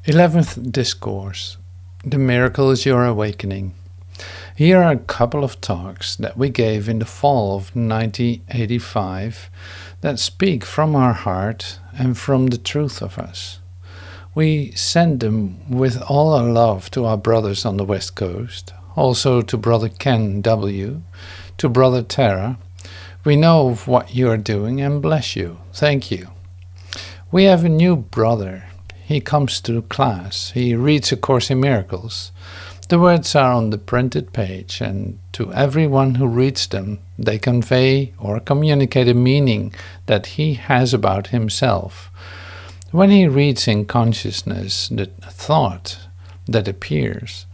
11th Discourse. The Miracle is Your Awakening. Here are a couple of talks that we gave in the fall of 1985 that speak from our heart and from the truth of us. We send them with all our love to our brothers on the West Coast, also to Brother Ken W., to Brother Tara. We know of what you are doing and bless you. Thank you. We have a new brother. He comes to class. He reads A Course in Miracles. The words are on the printed page, and to everyone who reads them, they convey or communicate a meaning that he has about himself. When he reads in consciousness the thought that appears,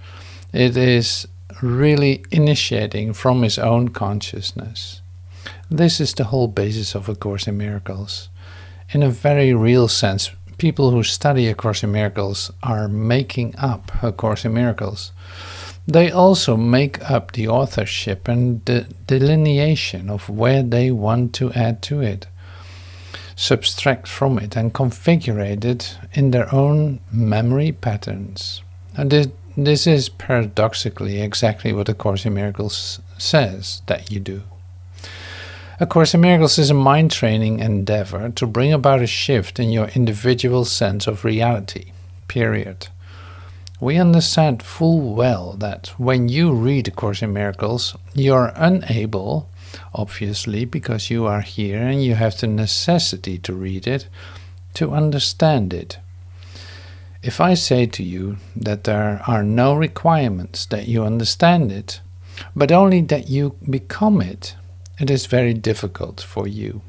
it is really initiating from his own consciousness. This is the whole basis of A Course in Miracles. In a very real sense, people who study A Course in Miracles are making up A Course in Miracles. They also make up the authorship and the delineation of where they want to add to it, subtract from it and configure it in their own memory patterns. And this is paradoxically exactly what A Course in Miracles says that you do. A Course in Miracles is a mind-training endeavor to bring about a shift in your individual sense of reality, period. We understand full well that when you read A Course in Miracles, you are unable, obviously because you are here and you have the necessity to read it, to understand it. If I say to you that there are no requirements that you understand it, but only that you become it, it is very difficult for you.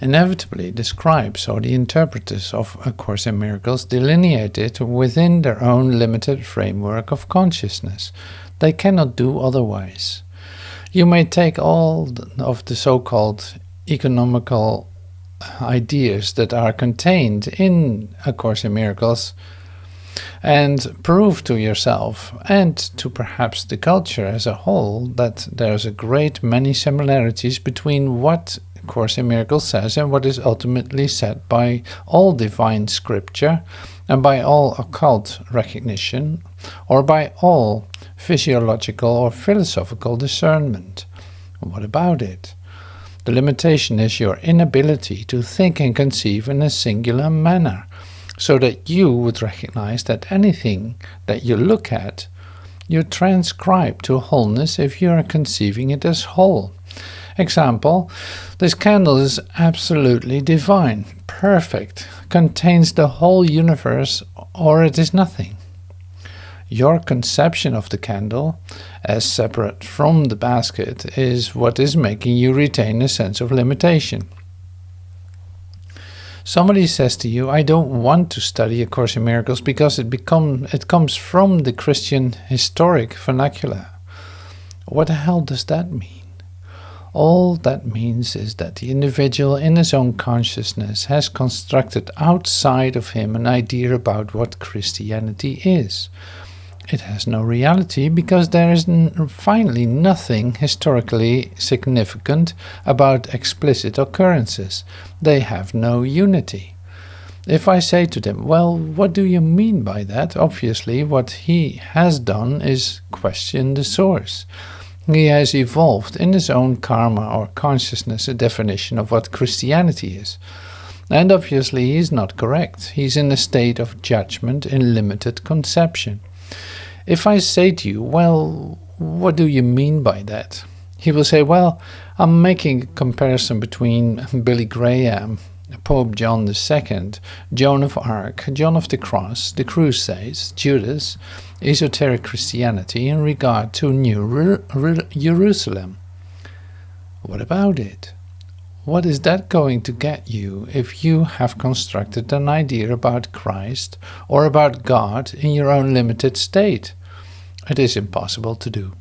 Inevitably, the scribes or the interpreters of A Course in Miracles delineate it within their own limited framework of consciousness. They cannot do otherwise. You may take all of the so-called economical ideas that are contained in A Course in Miracles and prove to yourself and to perhaps the culture as a whole that there's a great many similarities between what A Course in Miracles says and what is ultimately said by all divine scripture and by all occult recognition or by all physiological or philosophical discernment. What about it? The limitation is your inability to think and conceive in a singular manner, so that you would recognize that anything that you look at, you transcribe to wholeness if you are conceiving it as whole. Example, this candle is absolutely divine, perfect, contains the whole universe, or it is nothing. Your conception of the candle, as separate from the basket, is what is making you retain a sense of limitation. Somebody says to you, I don't want to study A Course in Miracles because it comes from the Christian historic vernacular. What the hell does that mean? All that means is that the individual in his own consciousness has constructed outside of him an idea about what Christianity is. It has no reality because there is finally nothing historically significant about explicit occurrences. They have no unity. If I say to them, well, what do you mean by that? Obviously, what he has done is question the source. He has evolved in his own karma or consciousness a definition of what Christianity is. And obviously he is not correct. He's in a state of judgment in limited conception. If I say to you, well, what do you mean by that? He will say, well, I'm making a comparison between Billy Graham, Pope John II, Joan of Arc, John of the Cross, the Crusades, Judas, esoteric Christianity in regard to New Jerusalem. What about it? What is that going to get you if you have constructed an idea about Christ or about God in your own limited state? It is impossible to do.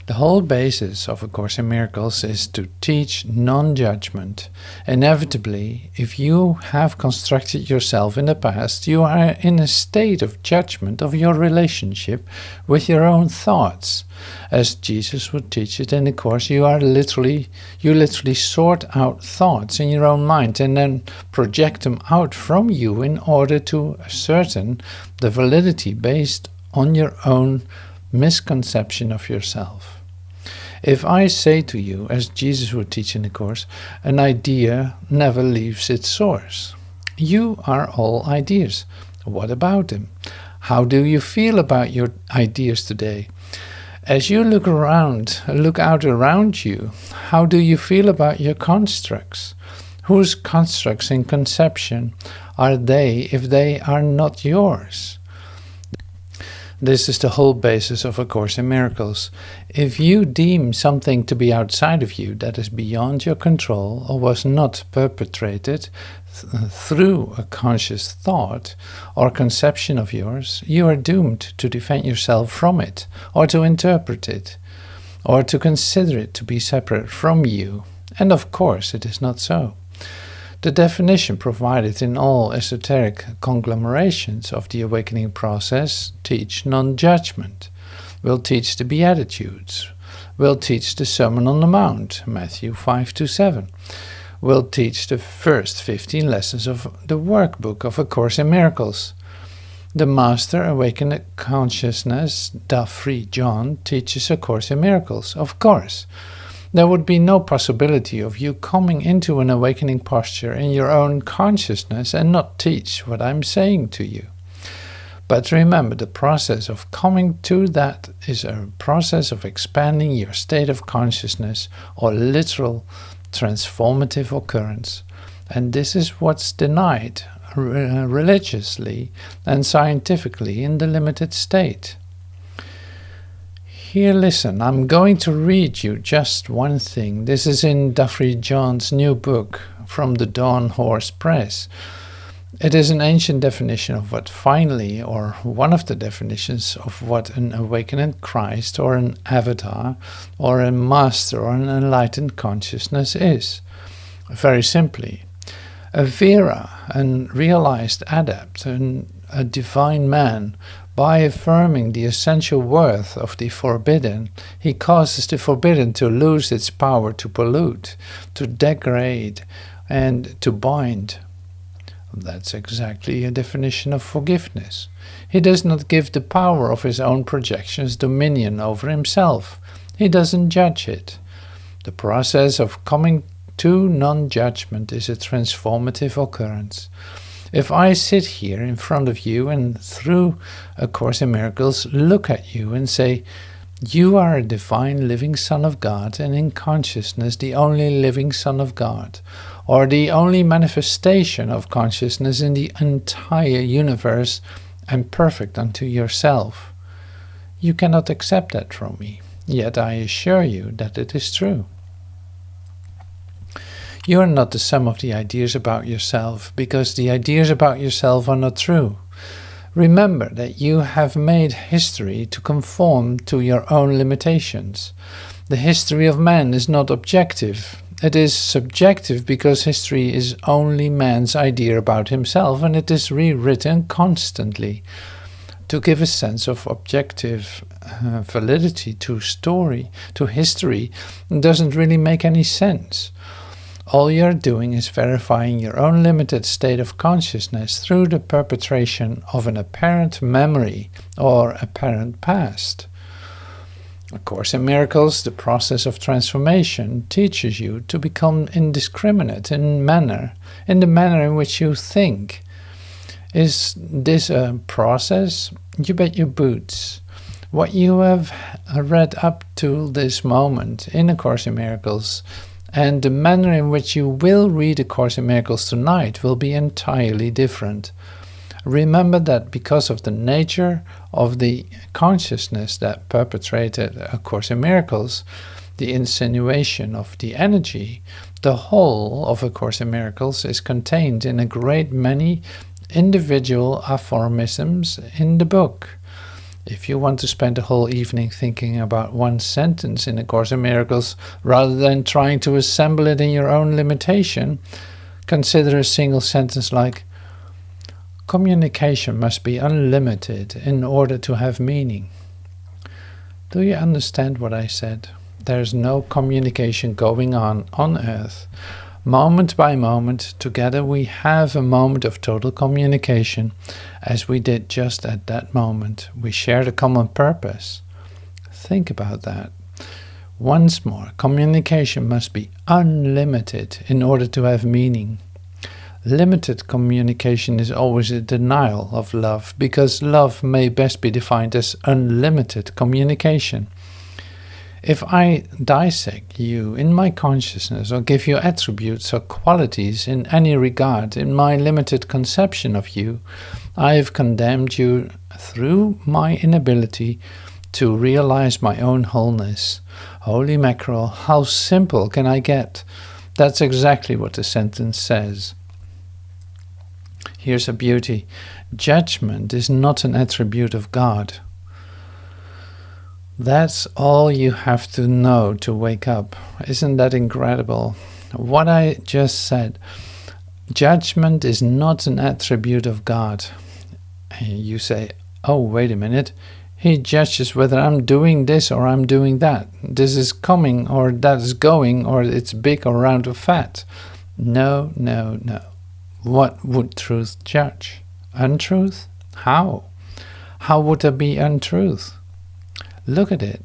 The whole basis of A Course in Miracles is to teach non-judgment. Inevitably, if you have constructed yourself in the past, you are in a state of judgment of your relationship with your own thoughts. As Jesus would teach it in the Course, you literally sort out thoughts in your own mind and then project them out from you in order to ascertain the validity based on your own misconception of yourself. If I say to you, as Jesus would teach in the Course, an idea never leaves its source. You are all ideas. What about them? How do you feel about your ideas today? As you look out around you, how do you feel about your constructs? Whose constructs in conception are they if they are not yours? This is the whole basis of A Course in Miracles. If you deem something to be outside of you that is beyond your control or was not perpetrated through a conscious thought or conception of yours, you are doomed to defend yourself from it, or to interpret it, or to consider it to be separate from you. And of course it is not so. The definition provided in all esoteric conglomerations of the awakening process teach non-judgment, will teach the Beatitudes, will teach the Sermon on the Mount, Matthew 5-7, will teach the first 15 lessons of the workbook of A Course in Miracles. The Master Awakened Consciousness, Dafri John, teaches A Course in Miracles, of course. There would be no possibility of you coming into an awakening posture in your own consciousness and not teach what I'm saying to you. But remember, the process of coming to that is a process of expanding your state of consciousness, or literal transformative occurrence. And this is what's denied religiously and scientifically in the limited state. Here, listen, I'm going to read you just one thing. This is in Dafri John's new book from the Dawn Horse Press. It is an ancient definition of what finally, or one of the definitions of what an awakened Christ or an avatar or a master or an enlightened consciousness is. Very simply, a Vera, a realized adept, a divine man. By affirming the essential worth of the forbidden, he causes the forbidden to lose its power to pollute, to degrade, and to bind. That's exactly a definition of forgiveness. He does not give the power of his own projections dominion over himself. He doesn't judge it. The process of coming to non-judgment is a transformative occurrence. If I sit here in front of you and through A Course in Miracles look at you and say, you are a divine living Son of God, and in consciousness the only living Son of God, or the only manifestation of consciousness in the entire universe, and perfect unto yourself, you cannot accept that from me, yet I assure you that it is true. You are not the sum of the ideas about yourself, because the ideas about yourself are not true. Remember that you have made history to conform to your own limitations. The history of man is not objective. It is subjective because history is only man's idea about himself, and it is rewritten constantly. To give a sense of objective validity to history, doesn't really make any sense. All you're doing is verifying your own limited state of consciousness through the perpetration of an apparent memory or apparent past. A Course in Miracles, the process of transformation, teaches you to become indiscriminate in the manner in which you think. Is this a process? You bet your boots. What you have read up to this moment in A Course in Miracles and the manner in which you will read A Course in Miracles tonight will be entirely different. Remember that because of the nature of the consciousness that perpetrated A Course in Miracles, the insinuation of the energy, the whole of A Course in Miracles is contained in a great many individual aphorisms in the book. If you want to spend a whole evening thinking about one sentence in A Course in Miracles rather than trying to assemble it in your own limitation, consider a single sentence like, communication must be unlimited in order to have meaning. Do you understand what I said? There's no communication going on Earth. Moment by moment, together we have a moment of total communication, as we did just at that moment. We shared a common purpose. Think about that. Once more, communication must be unlimited in order to have meaning. Limited communication is always a denial of love, because love may best be defined as unlimited communication. If I dissect you in my consciousness or give you attributes or qualities in any regard in my limited conception of you, I have condemned you through my inability to realize my own wholeness. Holy mackerel, how simple can I get? That's exactly what the sentence says. Here's a beauty. Judgment is not an attribute of God. That's all you have to know to wake up. Isn't that incredible? What I just said. Judgment is not an attribute of God. And you say, oh, wait a minute. He judges whether I'm doing this or I'm doing that. This is coming or that is going, or it's big or round or fat. No, no, no. What would truth judge? Untruth? How? How would there be untruth? Look at it.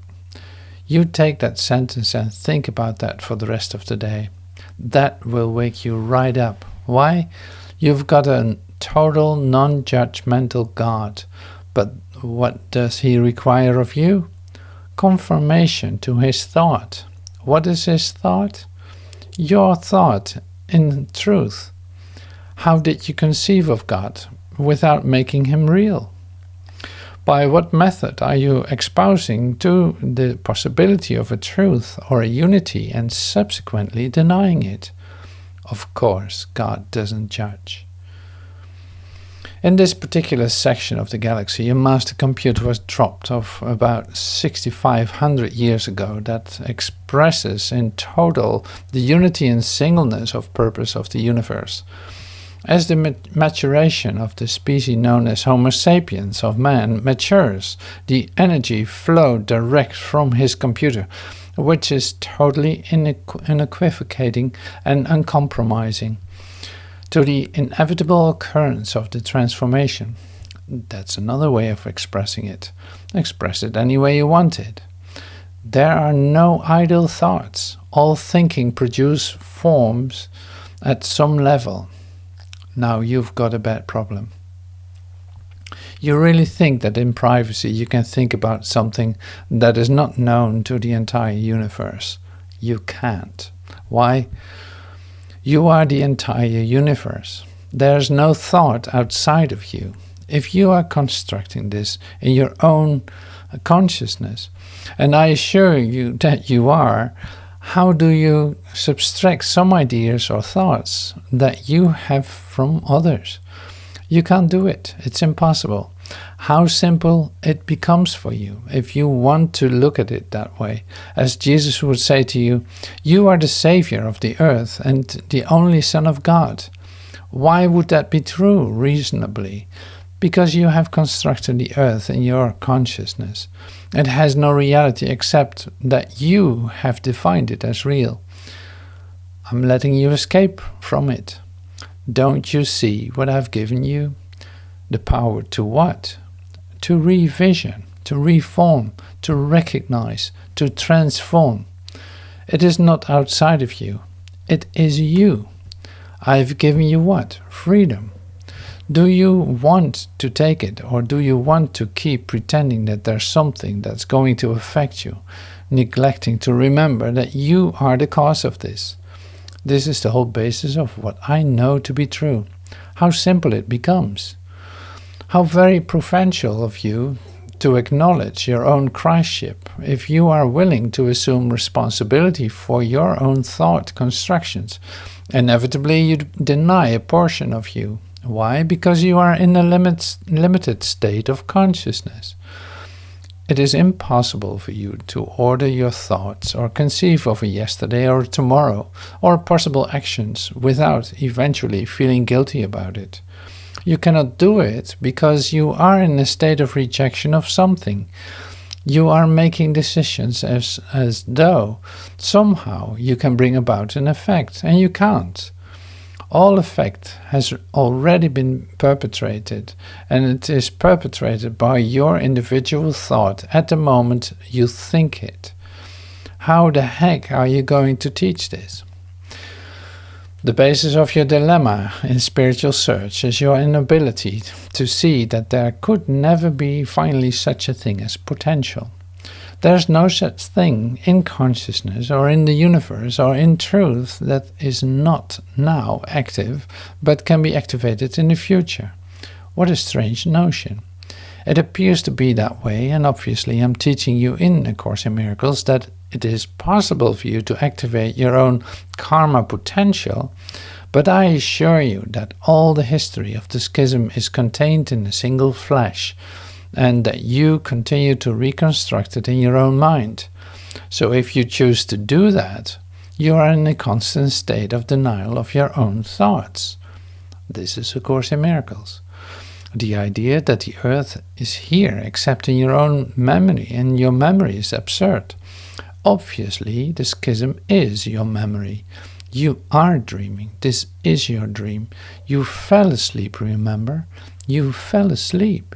You take that sentence and think about that for the rest of the day. That will wake you right up. Why? You've got a total non-judgmental God. But what does he require of you? Confirmation to his thought. What is his thought? Your thought in truth. How did you conceive of God without making him real? By what method are you espousing to the possibility of a truth or a unity and subsequently denying it? Of course, God doesn't judge. In this particular section of the galaxy, a master computer was dropped off about 6,500 years ago that expresses in total the unity and singleness of purpose of the universe. As the maturation of the species known as Homo sapiens of man matures, the energy flowed direct from his computer, which is totally unequivocating and uncompromising, to the inevitable occurrence of the transformation. That's another way of expressing it. Express it any way you want it. There are no idle thoughts. All thinking produces forms at some level. Now you've got a bad problem. You really think that in privacy you can think about something that is not known to the entire universe. You can't. Why? You are the entire universe. There's no thought outside of you. If you are constructing this in your own consciousness, and I assure you that you are, how do you subtract some ideas or thoughts that you have from others? You can't do it. It's impossible. How simple it becomes for you if you want to look at it that way. As Jesus would say to you, you are the Savior of the earth and the only Son of God. Why would that be true reasonably? Because you have constructed the earth in your consciousness. It has no reality except that you have defined it as real. I'm letting you escape from it. Don't you see what I've given you? The power to what? To revision, to reform, to recognize, to transform. It is not outside of you. It is you. I've given you what? Freedom. Do you want to take it, or do you want to keep pretending that there's something that's going to affect you, neglecting to remember that you are the cause of this? This is the whole basis of what I know to be true. How simple it becomes. How very provincial of you to acknowledge your own Christship if you are willing to assume responsibility for your own thought constructions. Inevitably, you deny a portion of you. Why? Because you are in a limited state of consciousness. It is impossible for you to order your thoughts or conceive of a yesterday or tomorrow or possible actions without eventually feeling guilty about it. You cannot do it because you are in a state of rejection of something. You are making decisions as though somehow you can bring about an effect, and you can't. All effect has already been perpetrated, and it is perpetrated by your individual thought at the moment you think it. How the heck are you going to teach this? The basis of your dilemma in spiritual search is your inability to see that there could never be finally such a thing as potential. There is no such thing in consciousness or in the universe or in truth that is not now active but can be activated in the future. What a strange notion. It appears to be that way, and obviously I'm teaching you in A Course in Miracles that it is possible for you to activate your own karma potential, but I assure you that all the history of the schism is contained in a single flash, and that you continue to reconstruct it in your own mind. So if you choose to do that, you are in a constant state of denial of your own thoughts. This is A Course in Miracles. The idea that the earth is here except in your own memory, and your memory is absurd. Obviously, the schism is your memory. You are dreaming. This is your dream. You fell asleep, remember? You fell asleep.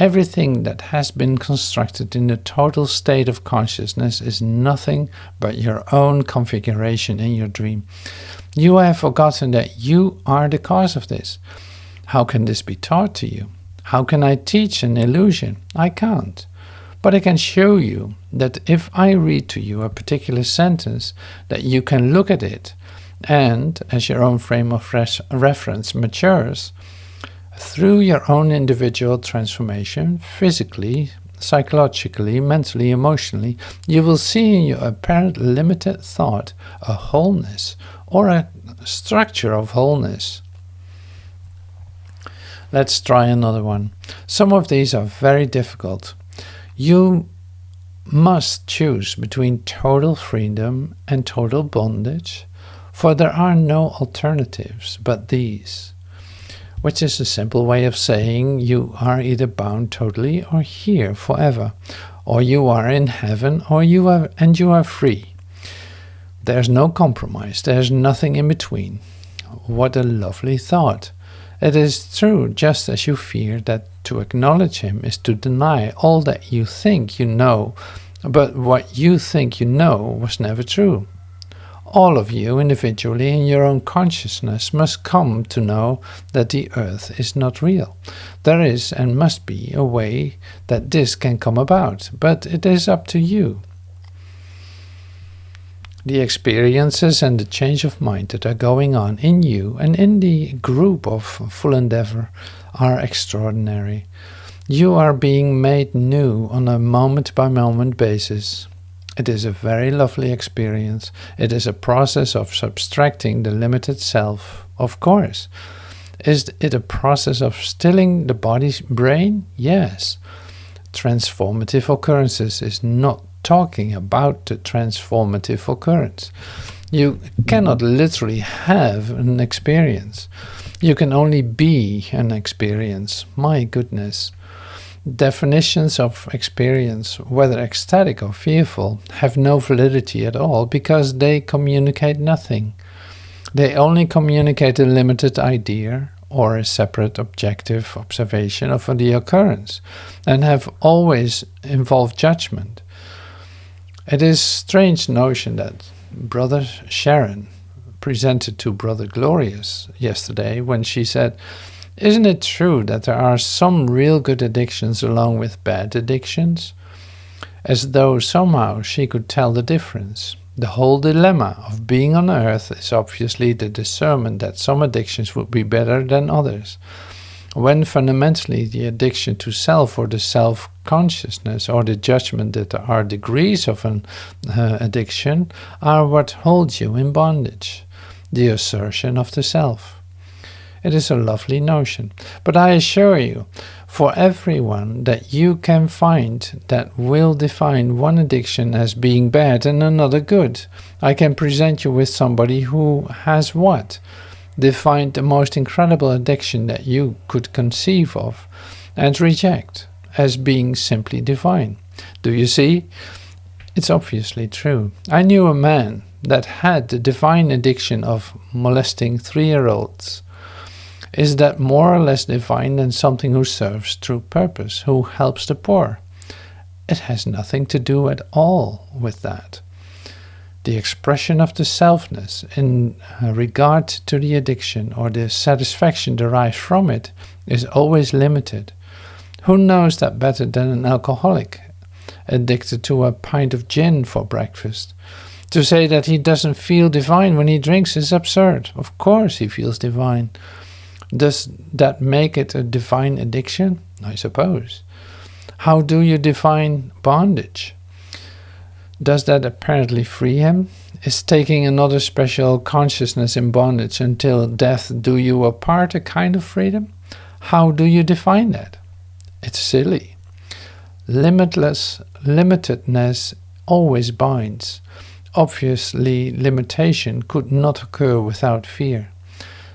Everything that has been constructed in the total state of consciousness is nothing but your own configuration in your dream. You have forgotten that you are the cause of this. How can this be taught to you? How can I teach an illusion? I can't. But I can show you that if I read to you a particular sentence, that you can look at it, and as your own frame of reference matures, through your own individual transformation, physically, psychologically, mentally, emotionally, you will see in your apparent limited thought a wholeness or a structure of wholeness. Let's try another one. Some of these are very difficult. You must choose between total freedom and total bondage, for there are no alternatives but these, which is a simple way of saying you are either bound totally or here forever, or you are in heaven or you are free. There's no compromise, there's nothing in between. What a lovely thought. It is true, just as you fear that to acknowledge him is to deny all that you think you know, but what you think you know was never true. All of you individually in your own consciousness must come to know that the earth is not real. There is and must be a way that this can come about, but it is up to you. The experiences and the change of mind that are going on in you and in the group of full endeavor are extraordinary. You are being made new on a moment-by-moment basis. It is a very lovely experience. It is a process of subtracting the limited self, of course. Is it a process of stilling the body's brain? Yes. Transformative occurrences is not talking about the transformative occurrence. You cannot literally have an experience. You can only be an experience. My goodness. Definitions of experience, whether ecstatic or fearful, have no validity at all because they communicate nothing. They only communicate a limited idea or a separate objective observation of the occurrence, and have always involved judgment. It is a strange notion that Brother Sharon presented to Brother Glorious yesterday when she said, "Isn't it true that there are some real good addictions along with bad addictions?" As though somehow she could tell the difference. The whole dilemma of being on earth is obviously the discernment that some addictions would be better than others, when fundamentally the addiction to self or the self-consciousness or the judgment that there are degrees of an addiction are what holds you in bondage, the assertion of the self. It is a lovely notion, but I assure you, for everyone that you can find that will define one addiction as being bad and another good, I can present you with somebody who has what? Defined the most incredible addiction that you could conceive of and reject as being simply divine. Do you see? It's obviously true. I knew a man that had the divine addiction of molesting 3-year-olds. Is that more or less divine than something who serves true purpose, who helps the poor? It has nothing to do at all with that. The expression of the selfness in regard to the addiction or the satisfaction derived from it is always limited. Who knows that better than an alcoholic addicted to a pint of gin for breakfast? To say that he doesn't feel divine when he drinks is absurd. Of course he feels divine. Does that make it a divine addiction? I suppose. How do you define bondage? Does that apparently free him? Is taking another special consciousness in bondage until death do you apart a kind of freedom? How do you define that? It's silly. Limitedness always binds. Obviously, limitation could not occur without fear.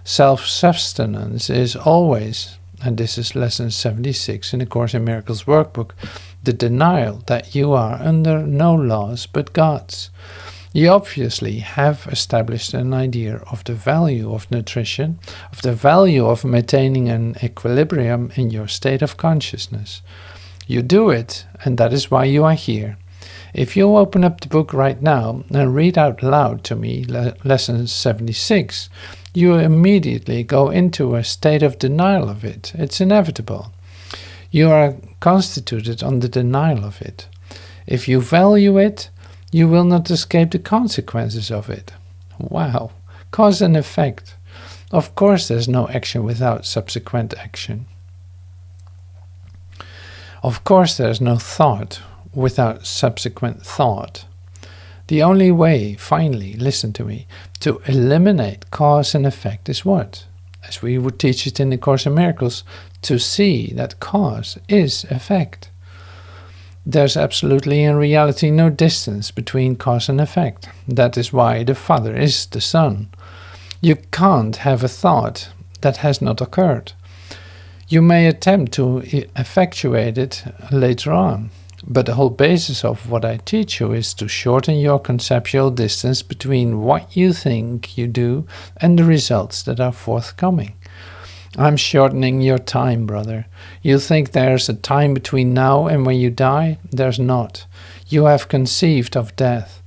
Self-sustenance is always, and this is lesson 76 in the Course in Miracles workbook, the denial that you are under no laws but God's. You obviously have established an idea of the value of nutrition, of the value of maintaining an equilibrium in your state of consciousness. You do it, and that is why you are here. If you open up the book right now and read out loud to me lesson 76, you immediately go into a state of denial of it. It's inevitable. You are constituted on the denial of it. If you value it, you will not escape the consequences of it. Wow. Cause and effect. Of course there's no action without subsequent action. Of course there's no thought without subsequent thought. The only way, finally, listen to me, to eliminate cause and effect is what? As we would teach it in the Course in Miracles, to see that cause is effect. There's absolutely in reality no distance between cause and effect. That is why the Father is the Son. You can't have a thought that has not occurred. You may attempt to effectuate it later on. But the whole basis of what I teach you is to shorten your conceptual distance between what you think you do and the results that are forthcoming. I'm shortening your time, brother. You think there's a time between now and when you die? There's not. You have conceived of death.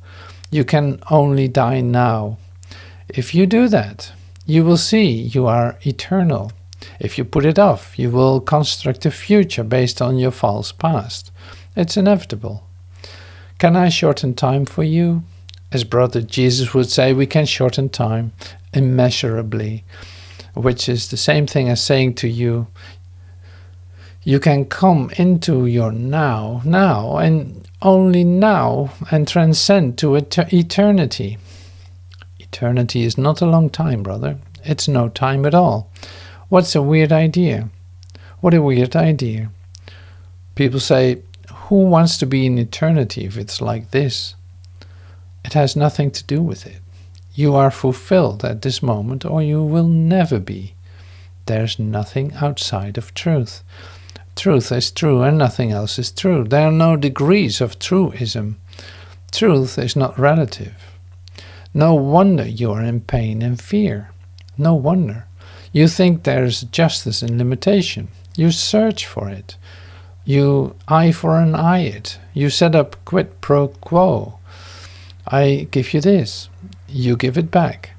You can only die now. If you do that, you will see you are eternal. If you put it off, you will construct a future based on your false past. It's inevitable. Can I shorten time for you? As Brother Jesus would say, we can shorten time immeasurably, which is the same thing as saying to you, you can come into your now, and only now, and transcend to eternity. Eternity is not a long time, brother. It's no time at all. What's a weird idea? What a weird idea. People say, who wants to be in eternity if it's like this? It has nothing to do with it. You are fulfilled at this moment or you will never be. There's nothing outside of truth. Truth is true and nothing else is true. There are no degrees of truism. Truth is not relative. No wonder you are in pain and fear. No wonder. You think there's justice in limitation. You search for it. You eye for an eye it. You set up quid pro quo. I give you this. You give it back.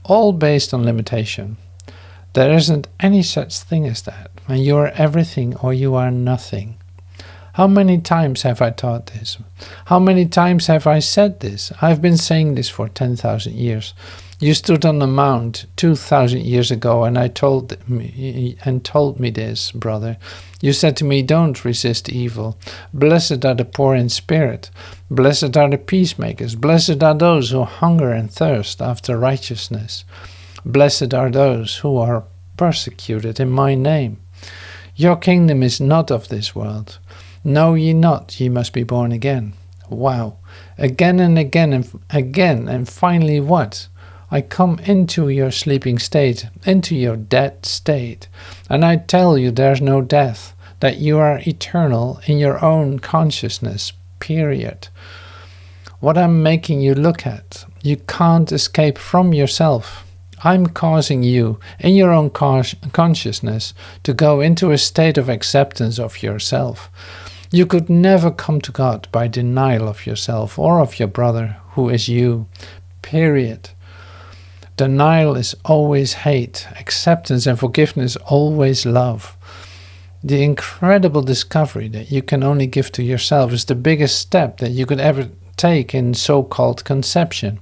All based on limitation. There isn't any such thing as that. And you are everything or you are nothing. How many times have I taught this? How many times have I said this? I've been saying this for 10,000 years. You stood on the mount 2,000 years ago and told me this, brother. You said to me, don't resist evil. Blessed are the poor in spirit. Blessed are the peacemakers. Blessed are those who hunger and thirst after righteousness. Blessed are those who are persecuted in my name. Your kingdom is not of this world. Know ye not, ye must be born again. Wow. Again and again and again, and finally what? I come into your sleeping state, into your dead state, and I tell you there's no death, that you are eternal in your own consciousness, period. What I'm making you look at, you can't escape from yourself. I'm causing you, in your own consciousness, to go into a state of acceptance of yourself. You could never come to God by denial of yourself or of your brother, who is you, period. Denial is always hate, acceptance and forgiveness always love. The incredible discovery that you can only give to yourself is the biggest step that you could ever take in so-called conception.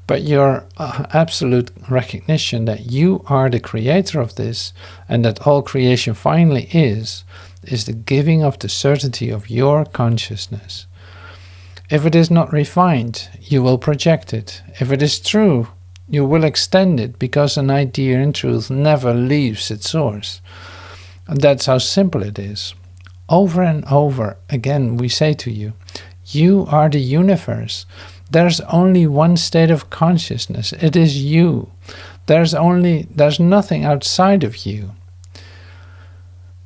But your absolute recognition that you are the creator of this, and that all creation finally is the giving of the certainty of your consciousness. If it is not refined, you will project it. If it is true, you will extend it, because an idea in truth never leaves its source. And that's how simple it is. Over and over again we say to you, you are the universe. There's only one state of consciousness. It is you. There's nothing outside of you.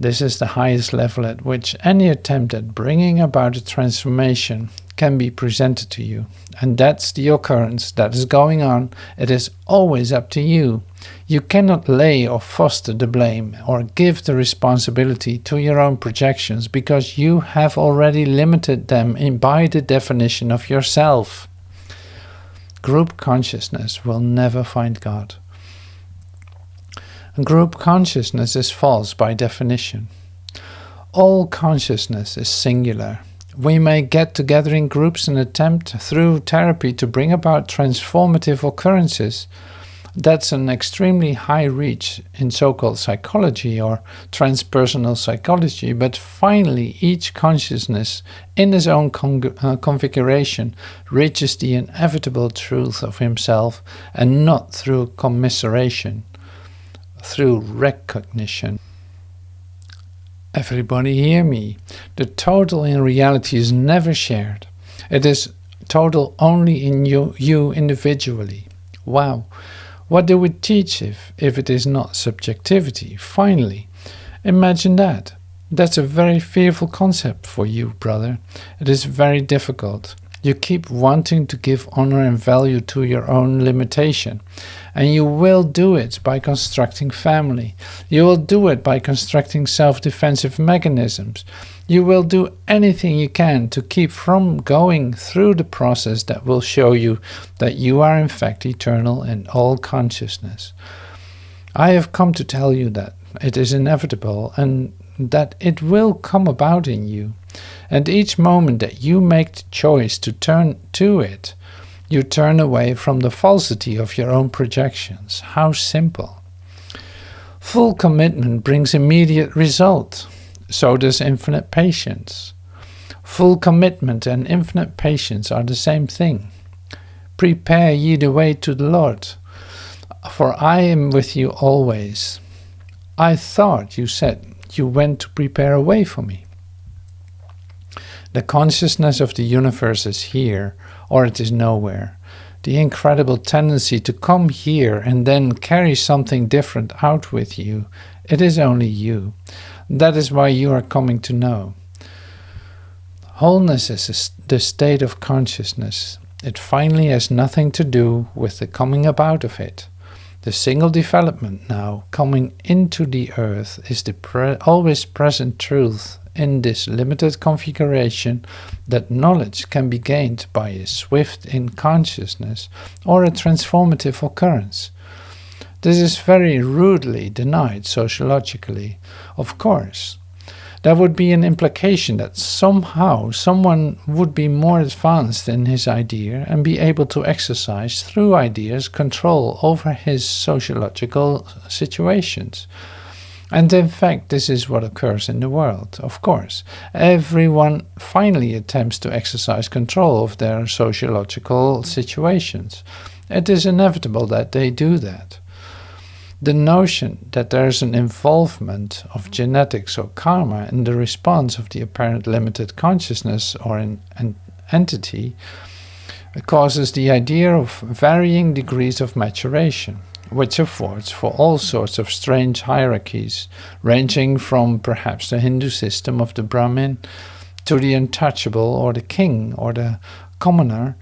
This is the highest level at which any attempt at bringing about a transformation can be presented to you. And that's the occurrence that is going on. It is always up to you. You cannot lay or foster the blame or give the responsibility to your own projections, because you have already limited them by the definition of yourself. Group consciousness will never find God. Group consciousness is false by definition. All consciousness is singular. We may get together in groups and attempt through therapy to bring about transformative occurrences. That's an extremely high reach in so-called psychology or transpersonal psychology, but finally each consciousness in his own configuration reaches the inevitable truth of himself, and not through commiseration, through recognition. Everybody hear me. The total in reality is never shared. It is total only in you individually. Wow. What do we teach if it is not subjectivity? Finally, imagine that. That's a very fearful concept for you, brother. It is very difficult. You keep wanting to give honor and value to your own limitation. And you will do it by constructing family. You will do it by constructing self-defensive mechanisms. You will do anything you can to keep from going through the process that will show you that you are in fact eternal in all consciousness. I have come to tell you that it is inevitable and that it will come about in you. And each moment that you make the choice to turn to it, you turn away from the falsity of your own projections. How simple. Full commitment brings immediate result. So does infinite patience. Full commitment and infinite patience are the same thing. Prepare ye the way to the Lord, for I am with you always. I thought you said you went to prepare a way for me. The consciousness of the universe is here, or it is nowhere. The incredible tendency to come here and then carry something different out with you, it is only you. That is why you are coming to know. Wholeness is the state of consciousness. It finally has nothing to do with the coming about of it. The single development now coming into the earth is the always present truth in this limited configuration, that knowledge can be gained by a swift in consciousness or a transformative occurrence. This is very rudely denied sociologically, of course. There would be an implication that somehow someone would be more advanced in his idea and be able to exercise through ideas control over his sociological situations. And in fact, this is what occurs in the world, of course. Everyone finally attempts to exercise control of their sociological situations. It is inevitable that they do that. The notion that there is an involvement of genetics or karma in the response of the apparent limited consciousness or an entity causes the idea of varying degrees of maturation, which affords for all sorts of strange hierarchies, ranging from perhaps the Hindu system of the Brahmin to the untouchable or the king or the commoner,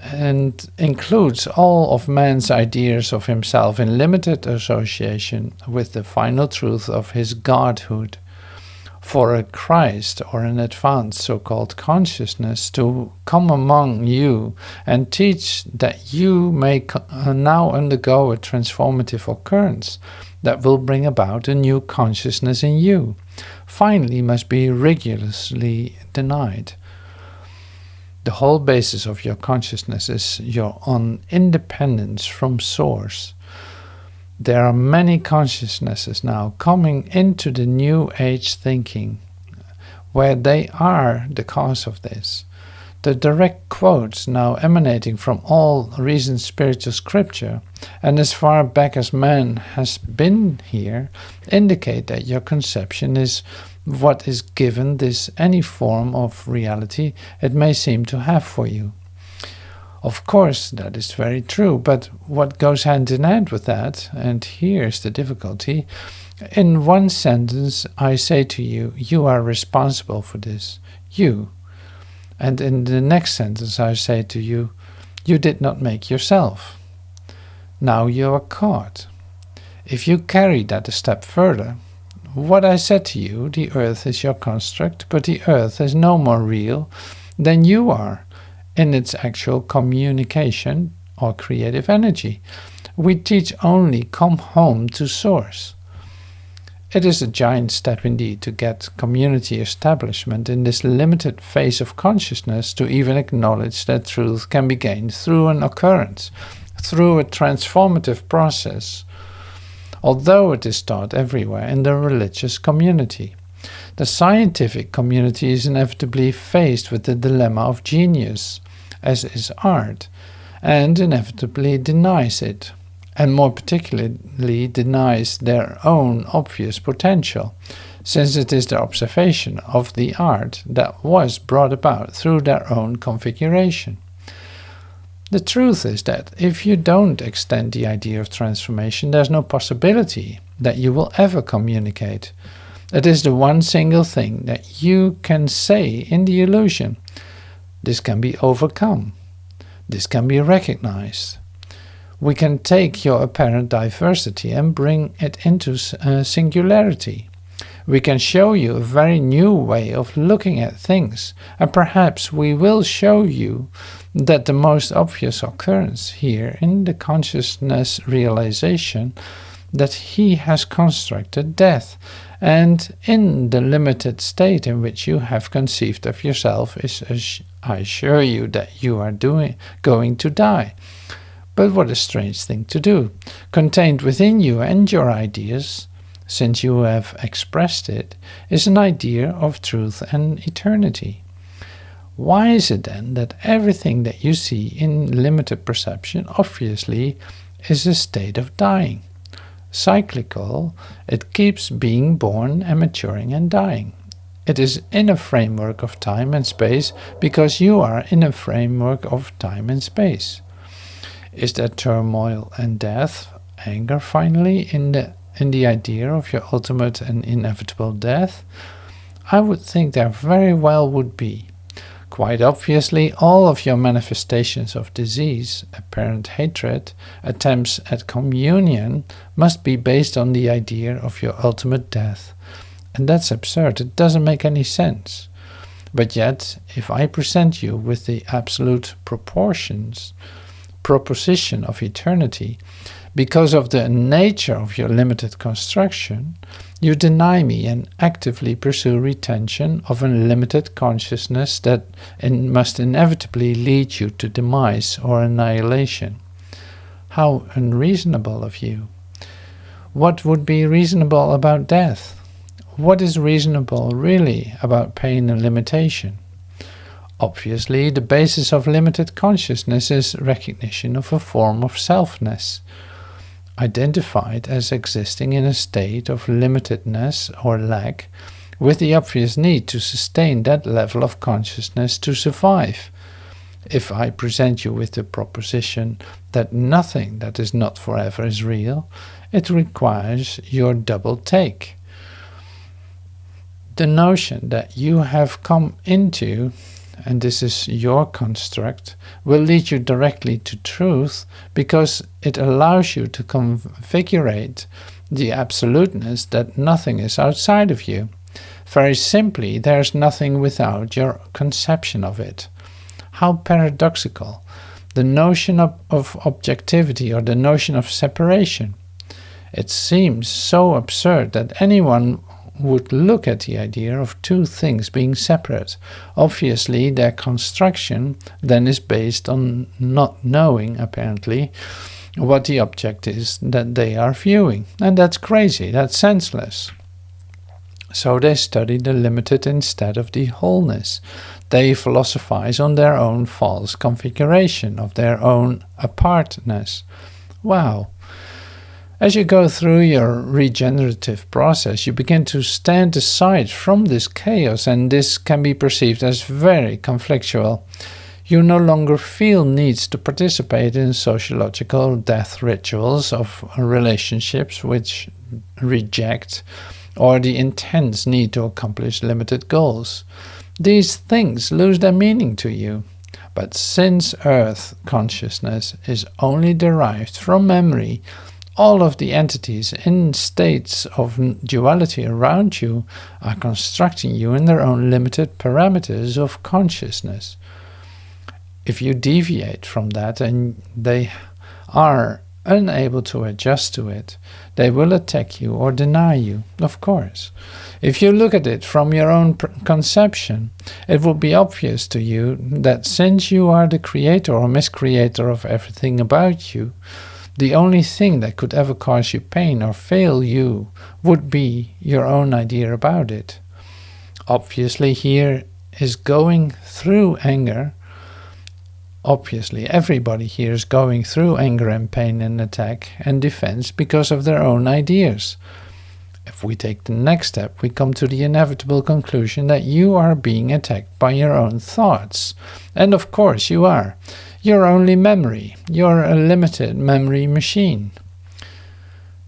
and includes all of man's ideas of himself in limited association with the final truth of his godhood. For a Christ or an advanced so-called consciousness to come among you and teach that you may now undergo a transformative occurrence that will bring about a new consciousness in you, finally must be rigorously denied. The whole basis of your consciousness is your own independence from source. There are many consciousnesses now coming into the New Age thinking, where they are the cause of this. The direct quotes now emanating from all recent spiritual scripture, and as far back as man has been here, indicate that your conception is what is given this any form of reality it may seem to have for you. Of course, that is very true, but what goes hand in hand with that, and here's the difficulty, in one sentence I say to you, you are responsible for this, you. And in the next sentence I say to you, you did not make yourself. Now you are caught. If you carry that a step further, what I said to you, the earth is your construct, but the earth is no more real than you are in its actual communication or creative energy. We teach only come home to source. It is a giant step indeed to get community establishment in this limited phase of consciousness to even acknowledge that truth can be gained through an occurrence, through a transformative process, although it is taught everywhere in the religious community. The scientific community is inevitably faced with the dilemma of genius, as is art, and inevitably denies it, and more particularly denies their own obvious potential, since it is the observation of the art that was brought about through their own configuration. The truth is that if you don't extend the idea of transformation, there's no possibility that you will ever communicate. It is the one single thing that you can say in the illusion. This can be overcome. This can be recognized. We can take your apparent diversity and bring it into singularity. We can show you a very new way of looking at things, and perhaps we will show you that the most obvious occurrence here in the consciousness realization that he has constructed death, and in the limited state in which you have conceived of yourself is, I assure you, that you are going to die. But what a strange thing to do. Contained within you and your ideas, since you have expressed it, is an idea of truth and eternity. Why is it then that everything that you see in limited perception obviously is a state of dying? Cyclical, it keeps being born and maturing and dying. It is in a framework of time and space because you are in a framework of time and space. Is there turmoil and death, anger finally, in the idea of your ultimate and inevitable death? I would think there very well would be. Quite obviously, all of your manifestations of disease, apparent hatred, attempts at communion must be based on the idea of your ultimate death. And that's absurd. It doesn't make any sense. But yet, if I present you with the absolute proposition of eternity, because of the nature of your limited construction, you deny me and actively pursue retention of a limited consciousness that must inevitably lead you to demise or annihilation. How unreasonable of you! What would be reasonable about death? What is reasonable really about pain and limitation? Obviously, the basis of limited consciousness is recognition of a form of selfness. identified as existing in a state of limitedness or lack, with the obvious need to sustain that level of consciousness to survive. If I present you with the proposition that nothing that is not forever is real, it requires your double take. The notion that you have come into, and this is your construct, will lead you directly to truth because it allows you to configurate the absoluteness that nothing is outside of you. Very simply, there is nothing without your conception of it. How paradoxical. The notion of objectivity, or the notion of separation. It seems so absurd that anyone would look at the idea of two things being separate. Obviously, their construction then is based on not knowing, apparently, what the object is that they are viewing. And that's crazy, that's senseless. So they study the limited instead of the wholeness. They philosophize on their own false configuration of their own apartness. Wow. As you go through your regenerative process, you begin to stand aside from this chaos, and this can be perceived as very conflictual. You no longer feel needs to participate in sociological death rituals of relationships which reject, or the intense need to accomplish limited goals. These things lose their meaning to you. But since Earth consciousness is only derived from memory, all of the entities in states of duality around you are constructing you in their own limited parameters of consciousness. If you deviate from that and they are unable to adjust to it, they will attack you or deny you, of course. If you look at it from your own conception, it will be obvious to you that since you are the creator or miscreator of everything about you, the only thing that could ever cause you pain or fail you would be your own idea about it. Obviously, here is going through anger. Obviously, everybody here is going through anger and pain and attack and defense because of their own ideas. If we take the next step, we come to the inevitable conclusion that you are being attacked by your own thoughts. And of course you are. You're only memory. You're a limited memory machine.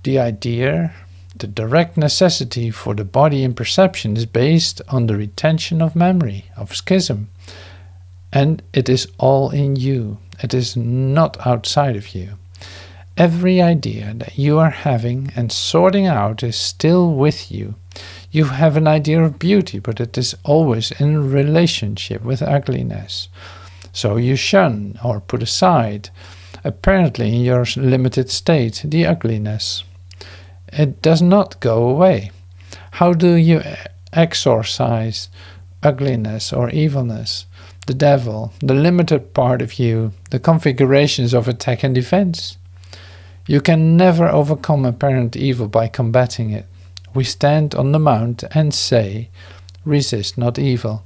The idea, the direct necessity for the body in perception is based on the retention of memory, of schism. And it is all in you. It is not outside of you. Every idea that you are having and sorting out is still with you. You have an idea of beauty, but it is always in relationship with ugliness. So you shun or put aside, apparently in your limited state, the ugliness. It does not go away. How do you exorcise ugliness or evilness? The devil, the limited part of you, the configurations of attack and defense. You can never overcome apparent evil by combating it. We stand on the mount and say, resist not evil.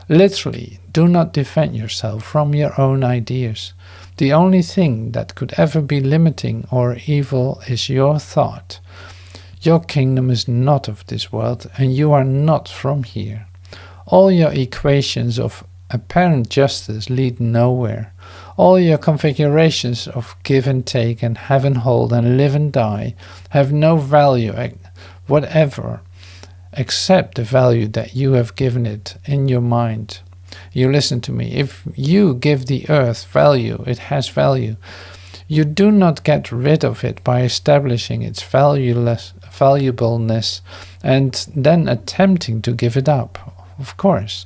Literally, do not defend yourself from your own ideas. The only thing that could ever be limiting or evil is your thought. Your kingdom is not of this world, and you are not from here. All your equations of apparent justice lead nowhere. All your configurations of give and take and have and hold and live and die have no value whatever, except the value that you have given it in your mind. You listen to me. If you give the earth value, it has value. You do not get rid of it by establishing its valuableness and then attempting to give it up, of course.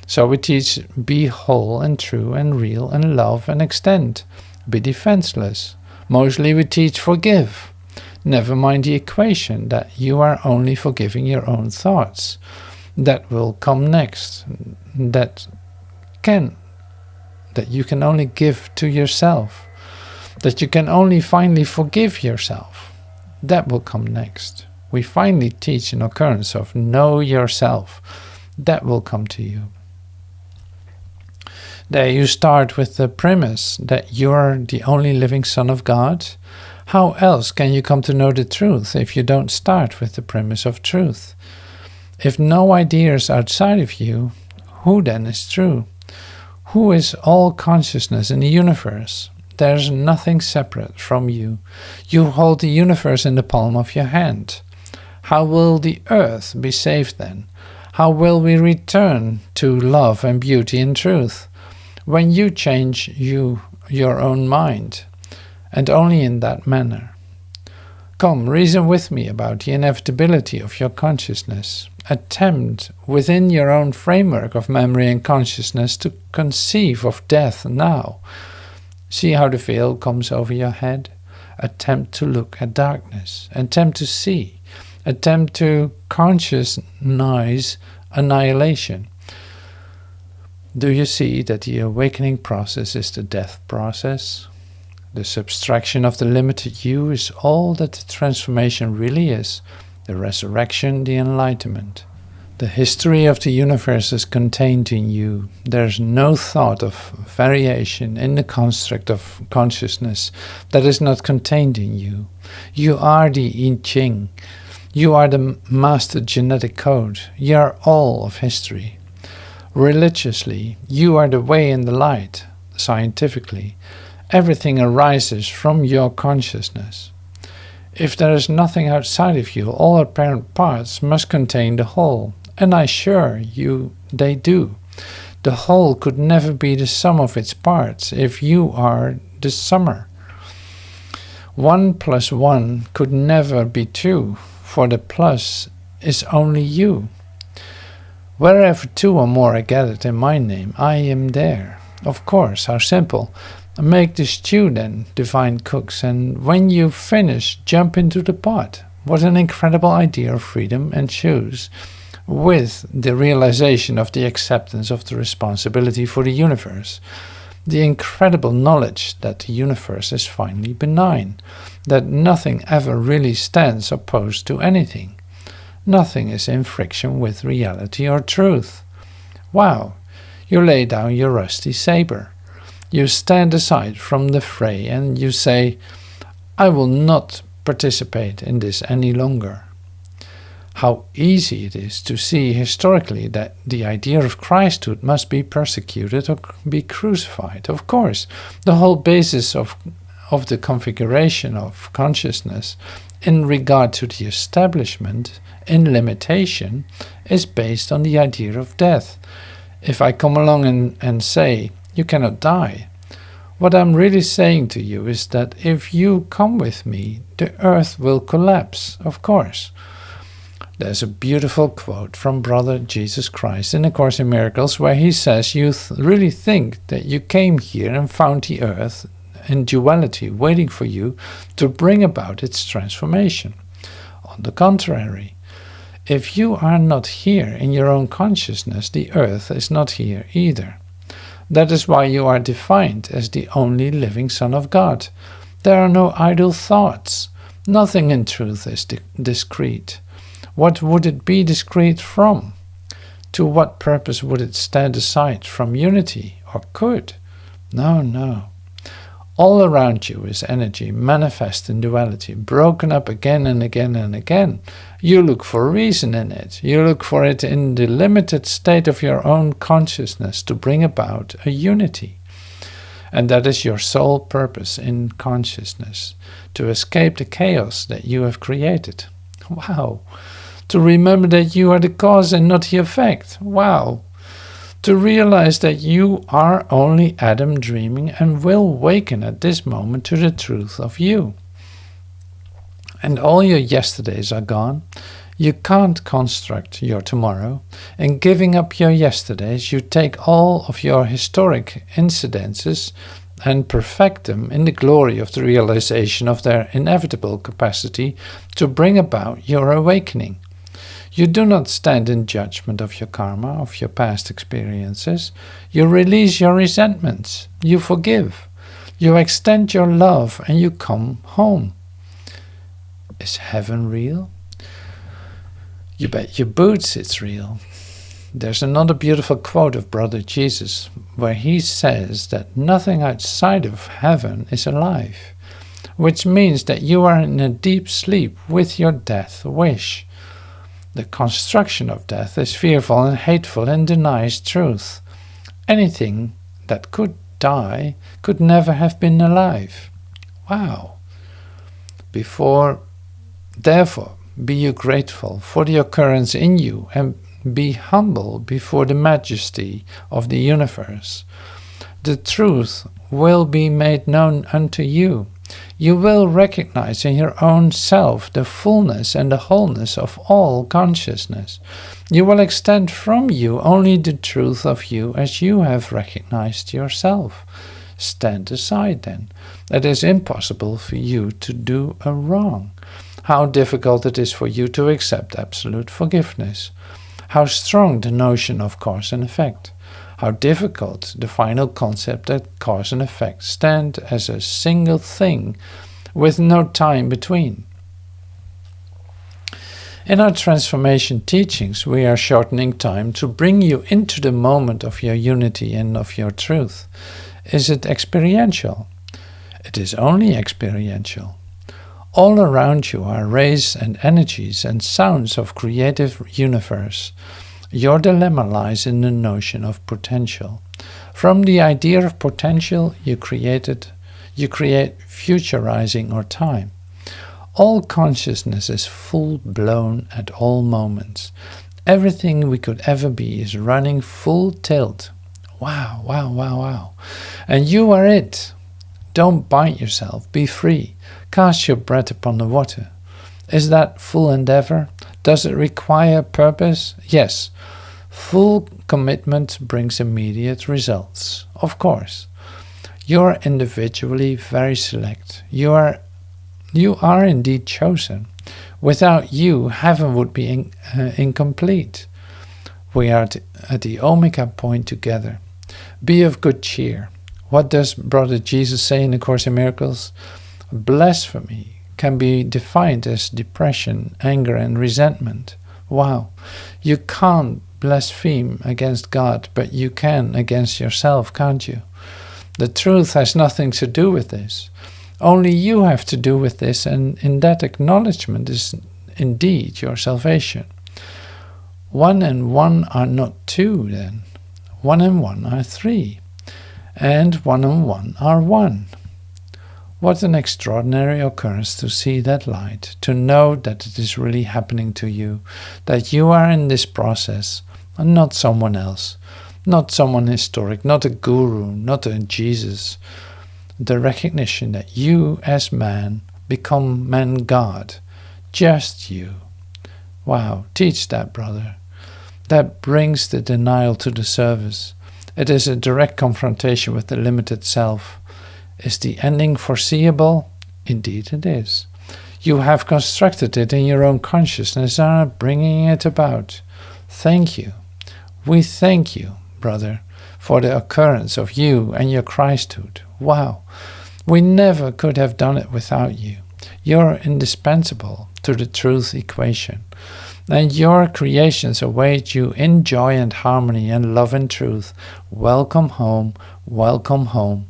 So we teach, be whole and true and real and love and extend. Be defenseless. Mostly we teach forgive. Never mind the equation that you are only forgiving your own thoughts. That will come next. That you can only give to yourself. That you can only finally forgive yourself. That will come next. We finally teach an occurrence of know yourself. That will come to you. There you start with the premise that you are the only living Son of God. How else can you come to know the truth if you don't start with the premise of truth? If no idea is outside of you, who then is true? Who is all consciousness in the universe? There is nothing separate from you. You hold the universe in the palm of your hand. How will the earth be saved then? How will we return to love and beauty and truth? When you change your own mind, and only in that manner. Come, reason with me about the inevitability of your consciousness. Attempt, within your own framework of memory and consciousness, to conceive of death now. See how the veil comes over your head? Attempt to look at darkness. Attempt to see. Attempt to conscientize annihilation. Do you see that the awakening process is the death process? The subtraction of the limited you is all that the transformation really is, the resurrection, the enlightenment. The history of the universe is contained in you. There's no thought of variation in the construct of consciousness that is not contained in you. You are the I Ching. You are the master genetic code. You are all of history. Religiously, you are the way and the light. Scientifically, everything arises from your consciousness. If there is nothing outside of you, all apparent parts must contain the whole, and I assure you they do. The whole could never be the sum of its parts if you are the summer. 1 + 1 could never be 2, for the plus is only you. Wherever 2 or more are gathered in my name, I am there. Of course, how simple. Make the stew then, divine cooks, and when you finish, jump into the pot. What an incredible idea of freedom, and choose, with the realization of the acceptance of the responsibility for the universe, the incredible knowledge that the universe is finally benign, that nothing ever really stands opposed to anything. Nothing is in friction with reality or truth. Wow, you lay down your rusty saber. You stand aside from the fray and you say, I will not participate in this any longer. How easy it is to see historically that the idea of Christhood must be persecuted or be crucified. Of course, the whole basis of the configuration of consciousness in regard to the establishment in limitation is based on the idea of death. If I come along and say, you cannot die, what I'm really saying to you is that if you come with me, the earth will collapse, of course. There's a beautiful quote from Brother Jesus Christ in A Course in Miracles where he says, you really think that you came here and found the earth in duality waiting for you to bring about its transformation. On the contrary, if you are not here in your own consciousness, the earth is not here either. That is why you are defined as the only living Son of God. There are no idle thoughts. Nothing in truth is discrete. What would it be discrete from? To what purpose would it stand aside from unity, or could? No, no. All around you is energy, manifest in duality, broken up again and again and again. You look for reason in it. You look for it in the limited state of your own consciousness to bring about a unity. And that is your sole purpose in consciousness, to escape the chaos that you have created. Wow! To remember that you are the cause and not the effect. Wow! To realize that you are only Adam dreaming and will waken at this moment to the truth of you. And all your yesterdays are gone. You can't construct your tomorrow. In giving up your yesterdays, you take all of your historic incidences and perfect them in the glory of the realization of their inevitable capacity to bring about your awakening. You do not stand in judgment of your karma, of your past experiences. You release your resentments. You forgive. You extend your love and you come home. Is heaven real? You bet your boots it's real. There's another beautiful quote of Brother Jesus where he says that nothing outside of heaven is alive. which means that you are in a deep sleep with your death wish. The construction of death is fearful and hateful and denies truth. Anything that could die could never have been alive. Wow. Therefore, be you grateful for the occurrence in you and be humble before the majesty of the universe. The truth will be made known unto you. You will recognize in your own self the fullness and the wholeness of all consciousness. You will extend from you only the truth of you as you have recognized yourself. Stand aside then. It is impossible for you to do a wrong. How difficult it is for you to accept absolute forgiveness. How strong the notion of cause and effect. How difficult the final concept that cause and effect stand as a single thing with no time between. In our transformation teachings, we are shortening time to bring you into the moment of your unity and of your truth. Is it experiential? It is only experiential. All around you are rays and energies and sounds of creative universe. Your dilemma lies in the notion of potential. From the idea of potential, you create futurizing or time. All consciousness is full-blown at all moments. Everything we could ever be is running full tilt. Wow, wow, wow, wow. And you are it. Don't bind yourself. Be free. Cast your breath upon the water. Is that full endeavor? Does it require purpose? Yes. Full commitment brings immediate results. Of course. You are individually very select. You are indeed chosen. Without you, heaven would be incomplete. We are at the omega point together. Be of good cheer. What does Brother Jesus say in the Course in Miracles? Blasphemy can be defined as depression, anger, and resentment. Wow. You can't blaspheme against God, but you can against yourself, can't you? The truth has nothing to do with this. Only you have to do with this, and in that acknowledgement is indeed your salvation. 1 and 1 are not 2 then. 1 and 1 are 3. And 1 and 1 are 1. What an extraordinary occurrence to see that light, to know that it is really happening to you, that you are in this process, and not someone else, not someone historic, not a guru, not a Jesus. The recognition that you as man become man-God, just you. Wow, teach that, brother. That brings the denial to the service. It is a direct confrontation with the limited self. Is the ending foreseeable? Indeed it is. You have constructed it in your own consciousness and are bringing it about. Thank you. We thank you, brother, for the occurrence of you and your Christhood. Wow. We never could have done it without you. You're indispensable to the truth equation. And your creations await you in joy and harmony and love and truth. Welcome home, welcome home.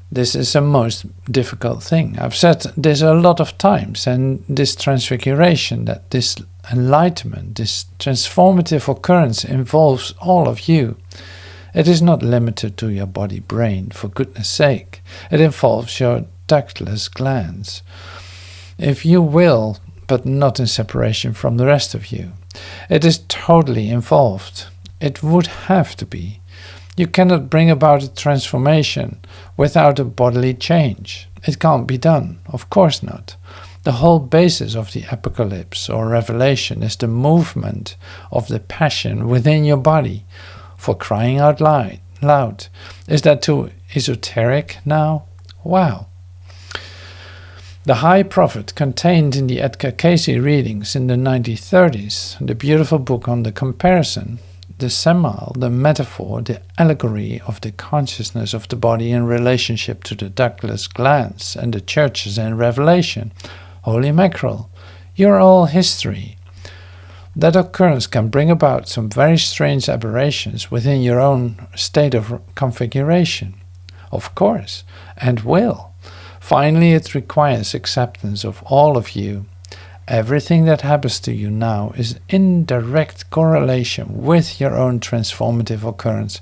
This is a most difficult thing. I've said this a lot of times, and this transfiguration, that this enlightenment, this transformative occurrence involves all of you. It is not limited to your body-brain, for goodness sake. It involves your ductless glands, if you will, but not in separation from the rest of you. It is totally involved. It would have to be. You cannot bring about a transformation without a bodily change. It can't be done, of course not. The whole basis of the apocalypse or revelation is the movement of the passion within your body. For crying out loud. Is that too esoteric now? Wow. The High Prophet contained in the Edgar Cayce readings in the 1930s, the beautiful book on the comparison, the simile, the metaphor, the allegory of the consciousness of the body in relationship to the ductless glands and the churches in Revelation. Holy mackerel, you're all history. That occurrence can bring about some very strange aberrations within your own state of configuration. of course, and will. Finally, it requires acceptance of all of you. Everything that happens to you now is in direct correlation with your own transformative occurrence.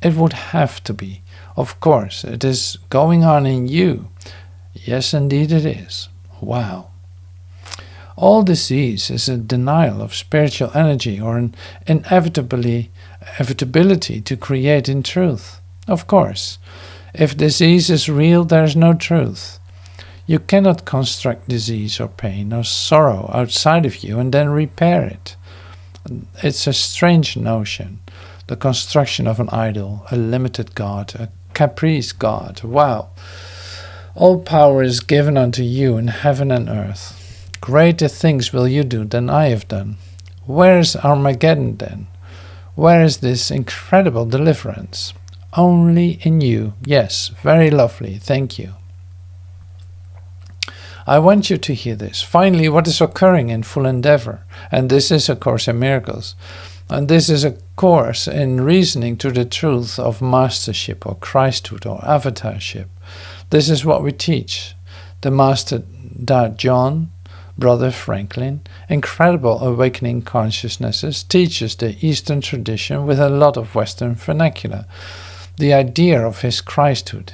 It would have to be. Of course, it is going on in you. Yes, indeed it is. Wow. All disease is a denial of spiritual energy or an inevitability to create in truth. Of course, if disease is real, there is no truth. You cannot construct disease or pain or sorrow outside of you and then repair it. It's a strange notion. The construction of an idol, a limited God, a caprice God. Wow. All power is given unto you in heaven and earth. Greater things will you do than I have done. Where is Armageddon then? Where is this incredible deliverance? Only in you. Yes, very lovely. Thank you. I want you to hear this. Finally, what is occurring in full endeavor? And this is A Course in Miracles. And this is a course in reasoning to the truth of mastership or Christhood or avatarship. This is what we teach. The Master John, Brother Franklin, incredible awakening consciousnesses, teaches the Eastern tradition with a lot of Western vernacular. The idea of his Christhood.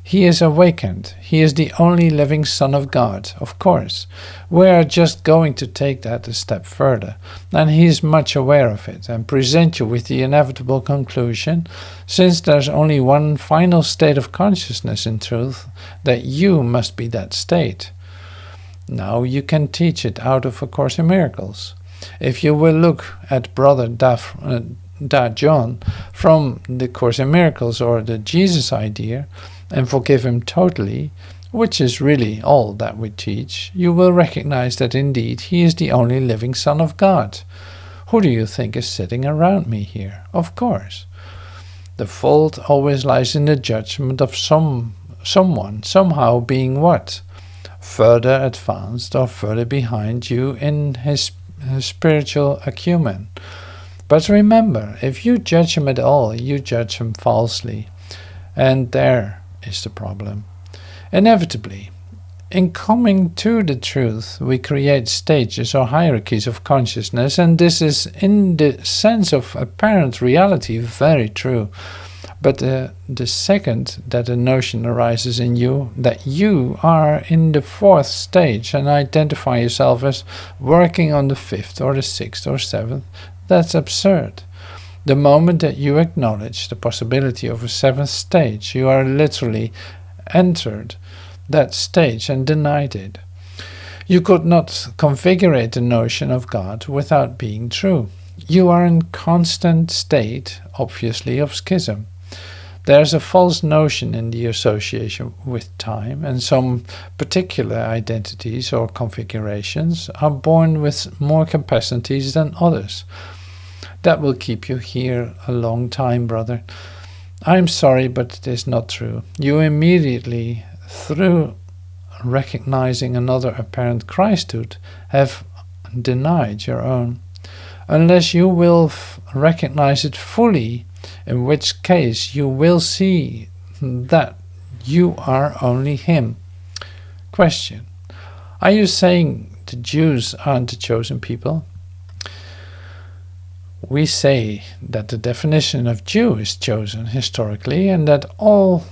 He is awakened. He is the only living Son of God, of course. We are just going to take that a step further, and he is much aware of it, and present you with the inevitable conclusion, since there's only one final state of consciousness in truth, that you must be that state. Now you can teach it out of A Course in Miracles. If you will look at Brother John from the Course in Miracles or the Jesus idea, and forgive him totally, which is really all that we teach, you will recognize that indeed he is the only living Son of God. Who do you think is sitting around me here? Of course. The fault always lies in the judgment of someone, somehow being what? Further advanced or further behind you in his spiritual acumen. But remember, if you judge him at all, you judge him falsely. And there is the problem. Inevitably, in coming to the truth, we create stages or hierarchies of consciousness, and this is, in the sense of apparent reality, very true. But the second that a notion arises in you that you are in the fourth stage and identify yourself as working on the fifth or the sixth or seventh, that's absurd. The moment that you acknowledge the possibility of a seventh stage, you are literally entered that stage and denied it. You could not configure the notion of God without being true. You are in constant state, obviously, of schism. There's a false notion in the association with time, and some particular identities or configurations are born with more capacities than others. That will keep you here a long time, brother. I'm sorry, but it is not true. You immediately, through recognizing another apparent Christhood, have denied your own. Unless you will recognize it fully, in which case you will see that you are only him. Question. Are you saying the Jews aren't the chosen people? We say that the definition of Jew is chosen historically, and that all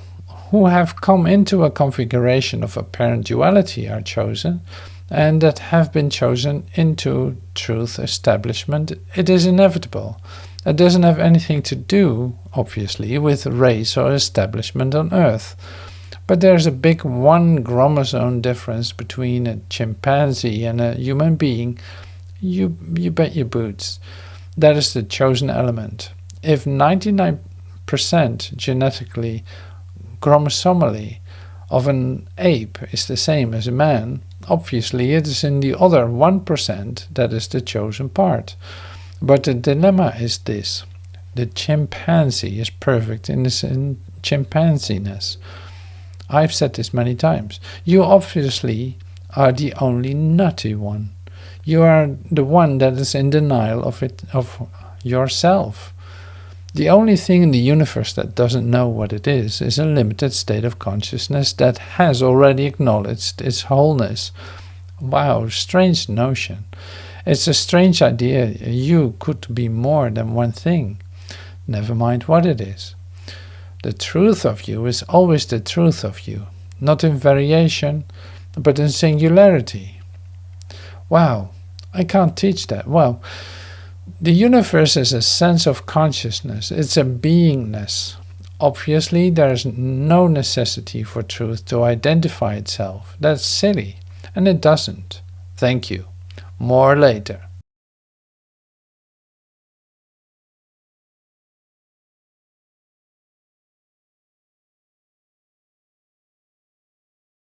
who have come into a configuration of apparent duality are chosen, and that have been chosen into truth establishment. It is inevitable. It doesn't have anything to do, obviously, with race or establishment on earth. But there's a big 1 chromosome difference between a chimpanzee and a human being. You bet your boots. That is the chosen element. If 99% genetically, chromosomally, of an ape is the same as a man, obviously it is in the other 1% that is the chosen part. But the dilemma is this. The chimpanzee is perfect in chimpanzee-ness. I've said this many times. You obviously are the only nutty one. You are the one that is in denial of yourself. The only thing in the universe that doesn't know what it is a limited state of consciousness that has already acknowledged its wholeness. Wow, strange notion. It's a strange idea. You could be more than one thing. Never mind what it is. The truth of you is always the truth of you, not in variation, but in singularity. Wow, I can't teach that. Well, the universe is a sense of consciousness. It's a beingness. Obviously, there's no necessity for truth to identify itself. That's silly, and it doesn't. Thank you. More later.